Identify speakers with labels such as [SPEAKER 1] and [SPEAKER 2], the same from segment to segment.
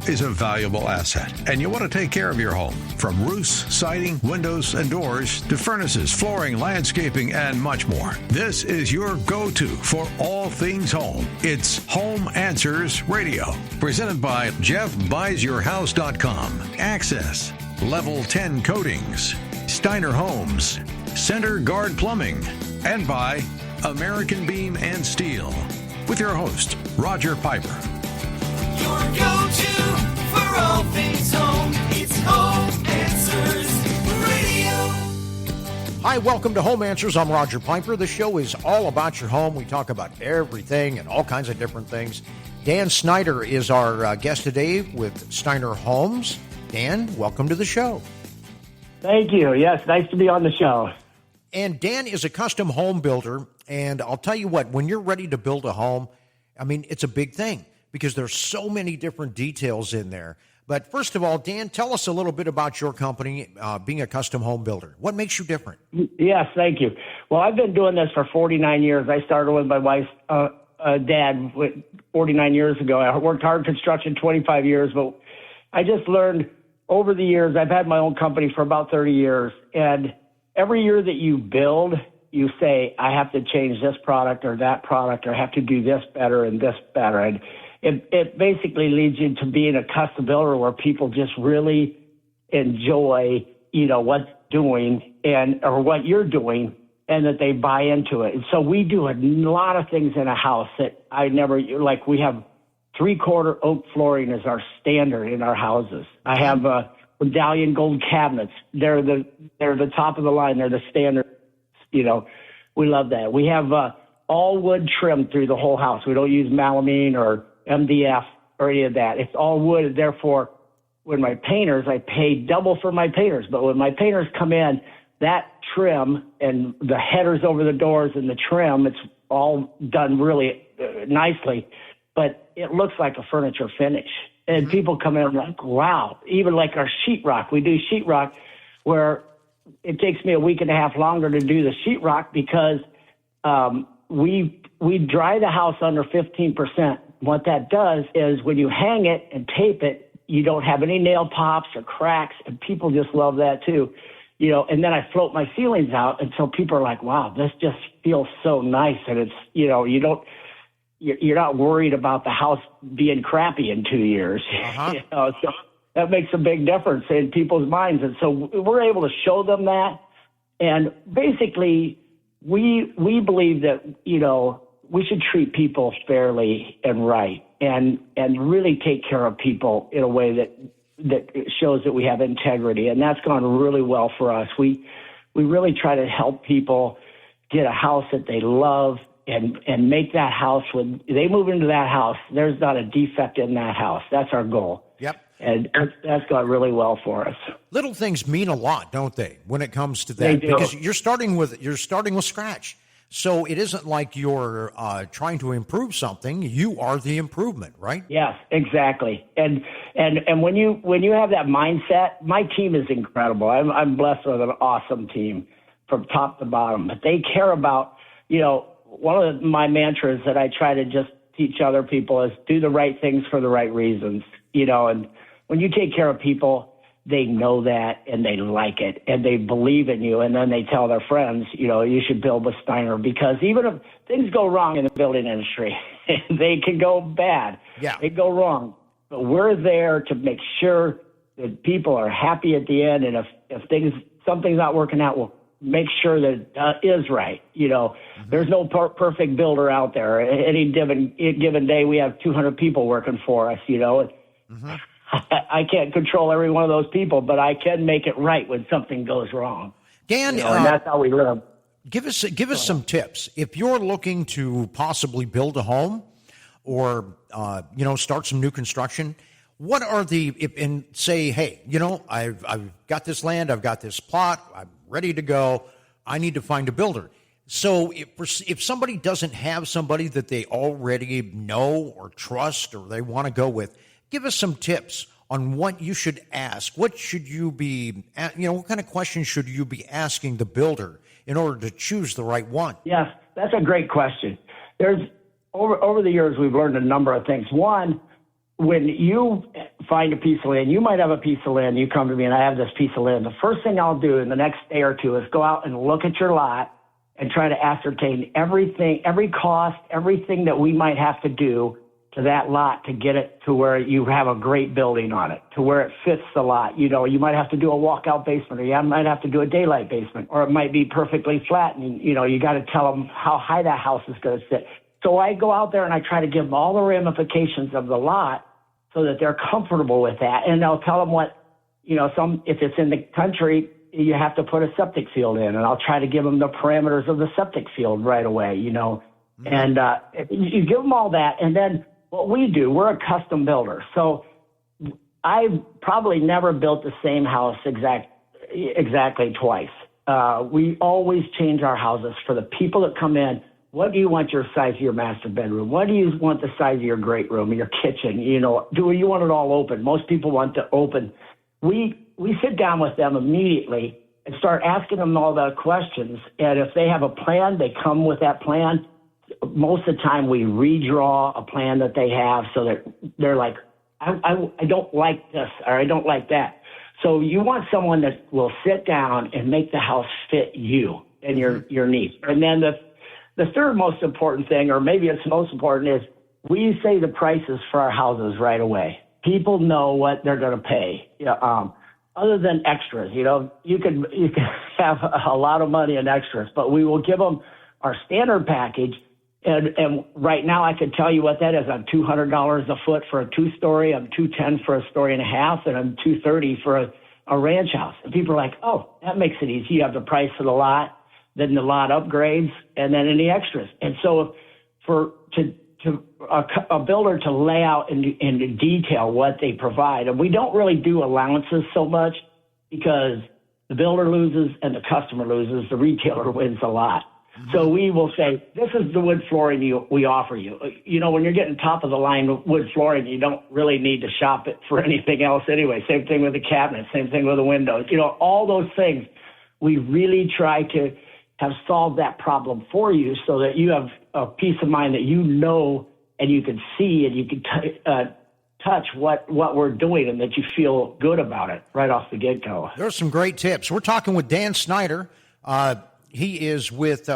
[SPEAKER 1] is a valuable asset, and you want to take care of your home. From roofs, siding, windows, and doors to furnaces, flooring, landscaping, and much more. This is your go-to for all things home. It's Home Answers Radio, presented by JeffBuysYourHouse.com. Access, Level 10 Coatings, Steiner Homes, Center Guard Plumbing, and by American Beam and Steel. With your host, Roger Piper.
[SPEAKER 2] Your go-to for all things home. It's Home Answers Radio.
[SPEAKER 3] Hi, welcome to Home Answers. I'm Roger Piper. The show is all about your home. We talk about everything and all kinds of different things. Dan Snyder is our guest today with Steiner Homes. Dan, welcome to the show.
[SPEAKER 4] Thank you. Yes, nice to be on the show.
[SPEAKER 3] And Dan is a custom home builder. And I'll tell you what, when you're ready to build a home, I mean, it's a big thing because there's so many different details in there. But first of all, Dan, tell us a little bit about your company, being a custom home builder. What makes you different?
[SPEAKER 4] Yes, thank you. Well, I've been doing this for 49 years. I started with my wife's dad 49 years ago. I worked hard construction 25 years, but I just learned over the years, I've had my own company for about 30 years, and every year that you build, you say, I have to change this product or that product, or I have to do this better and this better. And it basically leads you to being a custom builder where people just really enjoy, what's doing or what you're doing, and that they buy into it. And so we do a lot of things in a house that I never, like we have 3/4 oak flooring as our standard in our houses. I have medallion gold cabinets. They're the top of the line. They're the standard. We love that. We have all wood trim through the whole house. We don't use melamine or MDF or any of that. It's all wood. Therefore, when my painters, I pay double for my painters. But when my painters come in, that trim and the headers over the doors and the trim, it's all done really nicely. But it looks like a furniture finish. And people come in and like, wow. Even like our sheetrock. We do sheetrock where it takes me a week and a half longer to do the sheetrock because we dry the house under 15%. What that does is when you hang it and tape it, you don't have any nail pops or cracks, and people just love that too. And then I float my ceilings out, and so people are like, wow, this just feels so nice. And it's, you're not worried about the house being crappy in 2 years. So that makes a big difference in people's minds. And so we're able to show them that. And basically, we believe that, we should treat people fairly and right and really take care of people in a way that shows that we have integrity. And that's gone really well for us. We really try to help people get a house that they love and make that house, when they move into that house, there's not a defect in that house. That's our goal.
[SPEAKER 3] Yep.
[SPEAKER 4] And that's gone really well for us.
[SPEAKER 3] Little things mean a lot, don't they, when it comes to that?
[SPEAKER 4] They do.
[SPEAKER 3] Because you're starting with scratch. So it isn't like you're trying to improve something. You are the improvement, right?
[SPEAKER 4] Yes, exactly. And when you have that mindset, my team is incredible. I'm blessed with an awesome team from top to bottom. But they care about, one of my mantras that I try to just teach other people is do the right things for the right reasons. And when you take care of people, they know that and they like it and they believe in you. And then they tell their friends, you should build with Steiner, because even if things go wrong in the building industry, they can go bad.
[SPEAKER 3] Yeah.
[SPEAKER 4] They go wrong. But we're there to make sure that people are happy at the end. And if something's not working out, we'll make sure that it is right. There's no perfect builder out there. Any given day, we have 200 people working for us, I can't control every one of those people, but I can make it right when something goes wrong.
[SPEAKER 3] Dan,
[SPEAKER 4] and that's how we live.
[SPEAKER 3] Give us some tips. If you're looking to possibly build a home or, start some new construction, what are say, hey, I've got this land, I've got this plot, I'm ready to go, I need to find a builder. So if somebody doesn't have somebody that they already know or trust or they want to go with, give us some tips on what you should ask. What should you be, what kind of questions should you be asking the builder in order to choose the right one?
[SPEAKER 4] Yes, that's a great question. There's over the years, we've learned a number of things. One, when you find a piece of land. You might have a piece of land. You come to me and I have this piece of land. The first thing I'll do in the next day or two is go out and look at your lot and try to ascertain everything, every cost, everything that we might have to do to that lot to get it to where you have a great building on it, to where it fits the lot. You know, you might have to do a walkout basement, or you might have to do a daylight basement, or it might be perfectly flat, and, you know, you got to tell them how high that house is going to sit. So I go out there and I try to give them all the ramifications of the lot so that they're comfortable with that. And I'll tell them what, you know, if it's in the country, you have to put a septic field in, and I'll try to give them the parameters of the septic field right away, you know. And you give them all that, and then what we do, we're a custom builder. So I've probably never built the same house exactly twice. We always change our houses for the people that come in. What do you want your size of your master bedroom? What do you want the size of your great room, your kitchen? You know, do you want it all open? Most people want to open. We sit down with them immediately and start asking them all the questions. And if they have a plan, they come with that plan. Most of the time we redraw a plan that they have so that they're like, I don't like this, or I don't like that. So you want someone that will sit down and make the house fit you and your needs. And then the third most important thing, or maybe it's most important, is we say the prices for our houses right away. People know what they're going to pay. Other than extras, you know, you can have a lot of money in extras, but we will give them our standard package. And right now I can tell you what that is. I'm $200 a foot for a 2-story. I'm $210 for a story and a half, and I'm $230 for a ranch house. And people are like, oh, that makes it easy. You have the price of the lot, then the lot upgrades, and then any extras. And so for a builder to lay out in detail what they provide, and we don't really do allowances so much because the builder loses and the customer loses. The retailer wins a lot. So we will say, this is the wood flooring we offer you. You know, when you're getting top of the line wood flooring, you don't really need to shop it for anything else anyway. Same thing with the cabinet, same thing with the windows. You know, all those things, we really try to have solved that problem for you so that you have a peace of mind that you know and you can see and you can touch what we're doing and that you feel good about it right off the get-go.
[SPEAKER 3] There's some great tips. We're talking with Dan Steiner. He is with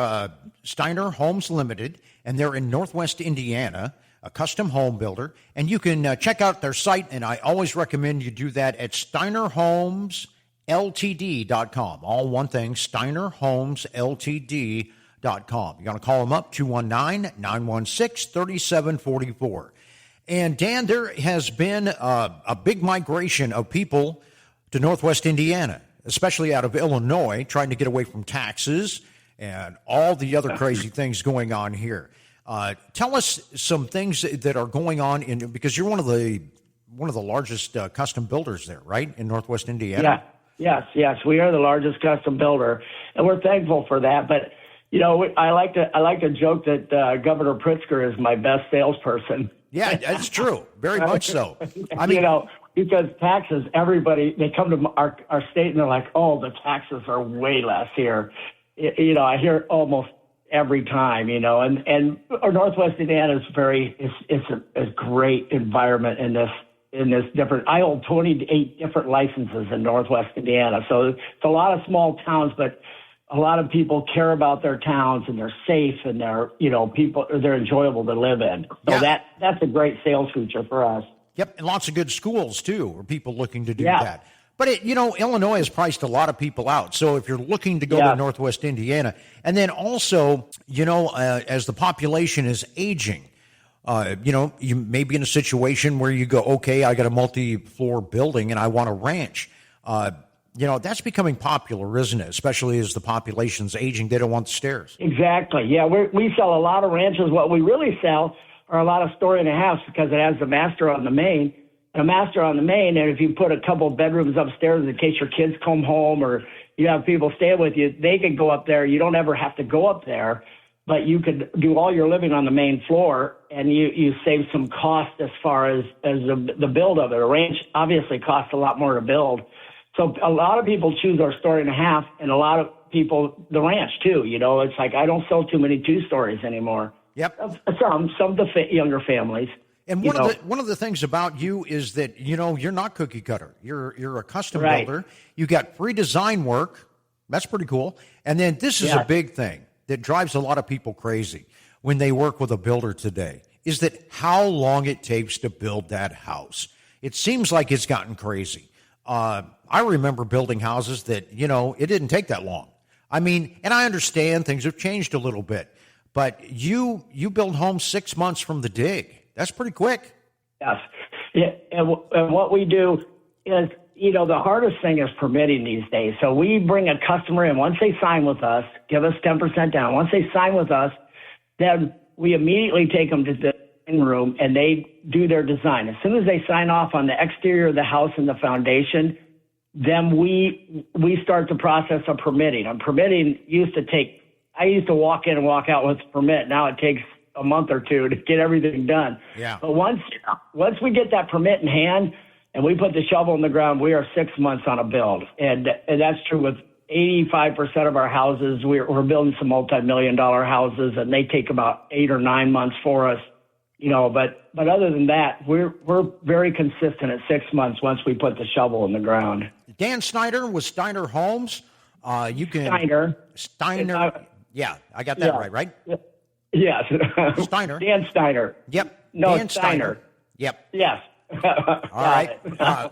[SPEAKER 3] Steiner Homes Limited, and they're in Northwest Indiana, a custom home builder. And you can check out their site, and I always recommend you do that at SteinerHomesLTD.com. All one thing, SteinerHomesLTD.com. You're going to call them up, 219-916-3744. And, Dan, there has been a big migration of people to Northwest Indiana, especially out of Illinois, trying to get away from taxes and all the other crazy things going on here. Tell us some things that are going on because you're one of the largest custom builders there, right, in Northwest Indiana?
[SPEAKER 4] Yeah. Yes, we are the largest custom builder, and we're thankful for that. But you know, I like to joke that Governor Pritzker is my best salesperson.
[SPEAKER 3] Yeah, that's true. Very much so. I mean,
[SPEAKER 4] you know, because taxes, they come to our state and they're like, oh, the taxes are way less here. You know, I hear it almost every time, you know, and our Northwest Indiana is it's a great environment in this different. I hold 28 different licenses in Northwest Indiana. So it's a lot of small towns, but a lot of people care about their towns and they're safe and they're enjoyable to live in. So that's a great sales feature for us.
[SPEAKER 3] Yep, and lots of good schools, too, where people looking to do that. But, Illinois has priced a lot of people out. So if you're looking to go to Northwest Indiana, and then also, as the population is aging, you may be in a situation where you go, okay, I got a multi-floor building and I want a ranch. That's becoming popular, isn't it? Especially as the population's aging, they don't want the stairs.
[SPEAKER 4] Exactly. Yeah, we sell a lot of ranches. What we really sell are a lot of story and a half because it has the master on the main. And if you put a couple of bedrooms upstairs in case your kids come home or you have people staying with you, they can go up there. You don't ever have to go up there, but you could do all your living on the main floor, and you save some cost as far as the build of it. A ranch obviously costs a lot more to build. So a lot of people choose our story and a half, and a lot of people the ranch too. It's like I don't sell too many 2 stories anymore.
[SPEAKER 3] Yep.
[SPEAKER 4] Some of the younger families.
[SPEAKER 3] And one of the things about you is that, you're not cookie cutter. You're a custom
[SPEAKER 4] Right.
[SPEAKER 3] builder. You got free design work. That's pretty cool. And then this is a big thing that drives a lot of people crazy when they work with a builder today, is that how long it takes to build that house. It seems like it's gotten crazy. I remember building houses that, it didn't take that long. I mean, and I understand things have changed a little bit, but you build homes 6 months from the dig. That's pretty quick.
[SPEAKER 4] Yes. Yeah. And what we do is, the hardest thing is permitting these days. So we bring a customer in. Once they sign with us, give us 10% down. Once they sign with us, then we immediately take them to the living room and they do their design. As soon as they sign off on the exterior of the house and the foundation, then we start the process of permitting. And permitting I used to walk in and walk out with a permit. Now it takes a month or two to get everything done.
[SPEAKER 3] Yeah.
[SPEAKER 4] But once we get that permit in hand and we put the shovel in the ground, we are 6 months on a build. And that's true with 85% of our houses. We're building some multi-million-dollar houses, and they take about 8 or 9 months for us. But other than that, we're very consistent at 6 months once we put the shovel in the ground.
[SPEAKER 3] Dan Steiner with Steiner Homes. You can Steiner. Yeah, I got that right?
[SPEAKER 4] Yes.
[SPEAKER 3] Steiner.
[SPEAKER 4] Dan Steiner.
[SPEAKER 3] Yep.
[SPEAKER 4] No,
[SPEAKER 3] Dan Steiner. Yep.
[SPEAKER 4] Yes.
[SPEAKER 3] All right.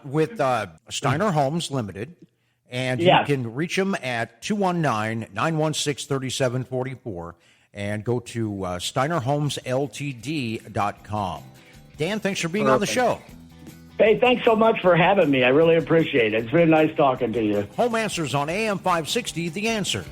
[SPEAKER 3] With Steiner Homes Limited. And you can reach them at 219-916-3744 and go to SteinerHomesLTD.com. Dan, thanks for being on the show.
[SPEAKER 4] Hey, thanks so much for having me. I really appreciate it. It's been nice talking to you.
[SPEAKER 3] Home Answers on AM 560, The Answer.